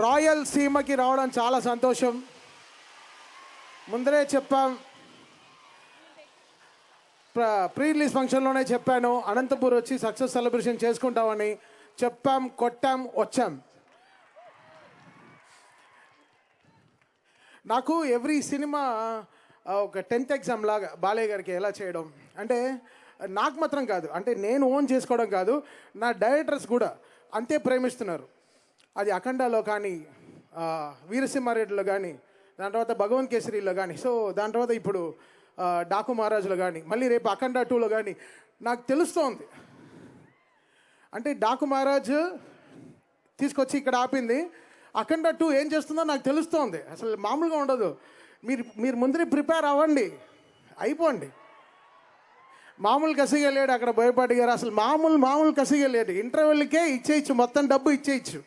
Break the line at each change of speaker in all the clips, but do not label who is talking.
Royal సీమకి రావడం చాలా సంతోషం. ముందరే చెప్పాం, ప్రీ రిలీజ్ ఫంక్షన్లోనే చెప్పాను, అనంతపూర్ వచ్చి సక్సెస్ సెలబ్రేషన్ చేసుకుంటామని చెప్పాం, కొట్టాం, వచ్చాం. నాకు ఎవ్రీ సినిమా ఒక 10th ఎగ్జామ్ లాగా బాలయ్య గారికి ఎలా చేయడం అంటే, నాకు మాత్రం కాదు, అంటే నేను ఓన్ చేసుకోవడం కాదు, నా డైరెక్టర్స్ కూడా అంతే ప్రేమిస్తున్నారు. అది అఖండాలో కానీ, వీరసింహారెడ్డిలో కానీ, దాని తర్వాత భగవంత్ కేసరిలో కానీ, సో దాని తర్వాత ఇప్పుడు డాకు మహారాజులో కానీ, మళ్ళీ రేపు అఖండ 2లో కానీ నాకు తెలుస్తోంది. అంటే డాకు మహారాజు తీసుకొచ్చి ఇక్కడ ఆపింది, అఖండ 2 ఏం చేస్తుందో నాకు తెలుస్తోంది. అసలు మామూలుగా ఉండదు. మీరు ముందరే ప్రిపేర్ అవ్వండి, అయిపోండి. మామూలు కసిగా లేడు అక్కడ బోయపాటి గారు, అసలు మామూలు కసిగా లేడు. ఇంటర్వెల్కే ఇచ్చేయచ్చు, మొత్తం డబ్బు ఇచ్చేయచ్చు.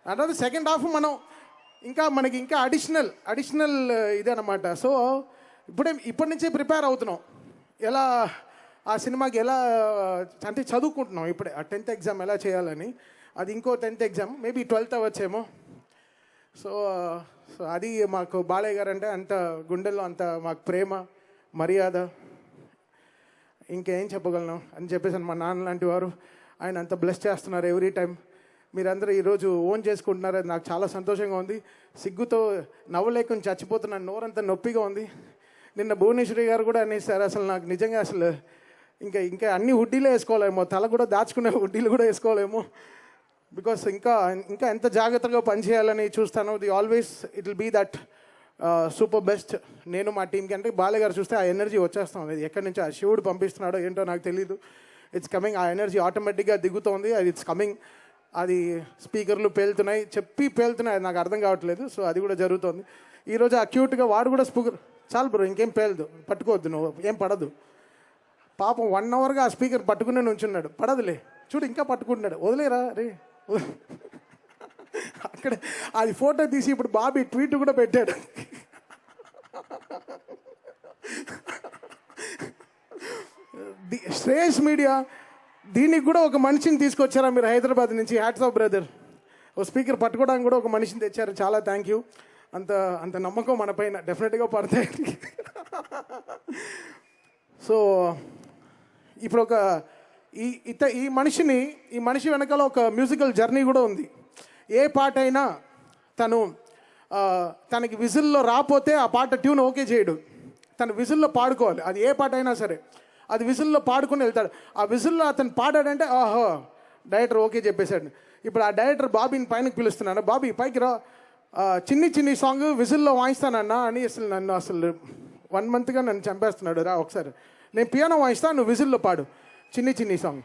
అంటే సెకండ్ హాఫ్ మనం మనకి ఇంకా అడిషనల్ ఇదనమాట. సో ఇప్పటి నుంచే ప్రిపేర్ అవుతున్నాం, ఎలా ఆ సినిమాకి ఎలా అంటే చదువుకుంటున్నాం ఇప్పుడే. ఆ 10th ఎగ్జామ్ ఎలా చేయాలని, అది ఇంకో 10th exam, maybe 12th అవ్వచ్చేమో. So అది మాకు బాలయ్య గారు అంటే అంత గుండెల్లో అంత మాకు ప్రేమ, మర్యాద, ఇంకేం చెప్పగలను అని చెప్పేసి మా నాన్న లాంటి వారు, ఆయన అంత బ్లెస్ చేస్తున్నారు ఎవ్రీ టైం. మీరందరూ ఈరోజు ఓన్ చేసుకుంటున్నారు, అది నాకు చాలా సంతోషంగా ఉంది. సిగ్గుతో నవ్వలేకుండా చచ్చిపోతున్నాను, నోరంతా నొప్పిగా ఉంది. నిన్న భువనేశ్వరి గారు కూడా అనేసారు, అసలు నాకు నిజంగా అసలు ఇంకా అన్ని హుడ్డీలే వేసుకోలేమో, తల కూడా దాచుకునే హుడ్డీలు కూడా వేసుకోలేమో. బికాస్ ఇంకా ఎంత జాగ్రత్తగా పనిచేయాలని చూస్తాను. Always it will be that super best. నేను మా టీంకి అంటే బాలయ్య గారు చూస్తే ఆ ఎనర్జీ వచ్చేస్తాం. అది ఎక్కడి నుంచి ఆ శివుడు పంపిస్తున్నాడో ఏంటో నాకు తెలీదు. ఇట్స్ కమింగ్, ఆ ఎనర్జీ ఆటోమేటిక్గా దిగుతోంది. అది ఇట్స్ కమింగ్. అది స్పీకర్లు పేలుతున్నాయి, పేలుతున్నాయి, అది నాకు అర్థం కావట్లేదు. సో అది కూడా జరుగుతుంది. ఈరోజు ఆ క్యూట్గా వాడు కూడా స్పీకర్, చాలు బ్రో ఇంకేం పేలదు, పట్టుకోవద్దు, నువ్వు ఏం పడదు. పాపం 1 అవర్గా ఆ స్పీకర్ పట్టుకునే నుంచున్నాడు, పడదులే, చూడు ఇంకా పట్టుకుంటున్నాడు, వదిలేరా రే. అక్కడ అది ఫోటో తీసి ఇప్పుడు బాబీ ట్వీట్ కూడా పెట్టాడు. శ్రేయస్ మీడియా దీనికి కూడా ఒక మనిషిని తీసుకొచ్చారా మీరు హైదరాబాద్ నుంచి? Hats off brother. ఓ స్పీకర్ పట్టుకోవడానికి కూడా ఒక మనిషిని తెచ్చారు, చాలా థ్యాంక్ యూ. అంత నమ్మకం మన పైన డెఫినెట్గా పడతాయి. సో ఇప్పుడు ఈ మనిషి వెనకాల ఒక మ్యూజికల్ జర్నీ కూడా ఉంది. ఏ పాట అయినా తనకి విజిల్లో రాపోతే ఆ పాట ట్యూన్ ఓకే చేయడు, తను విజిల్లో పాడుకోవాలి. అది ఏ పాట అయినా సరే అది విజిల్లో పాడుకుని వెళ్తాడు. ఆ విజిల్లో అతను పాడాడంటే ఆహో డైరెక్టర్ ఓకే చెప్పేశాడు. ఇప్పుడు ఆ డైరెక్టర్ బాబీని పైనకి పిలుస్తున్నాను, బాబీ పైకి రా, చిన్ని సాంగ్ విజిల్లో వాయిస్తానన్నా అని నన్ను 1 monthగా నన్ను చంపేస్తున్నాడు. రా ఒకసారి, నేను పియానో వాయిస్తాను, నువ్వు విజిల్లో పాడు చిన్ని సాంగ్.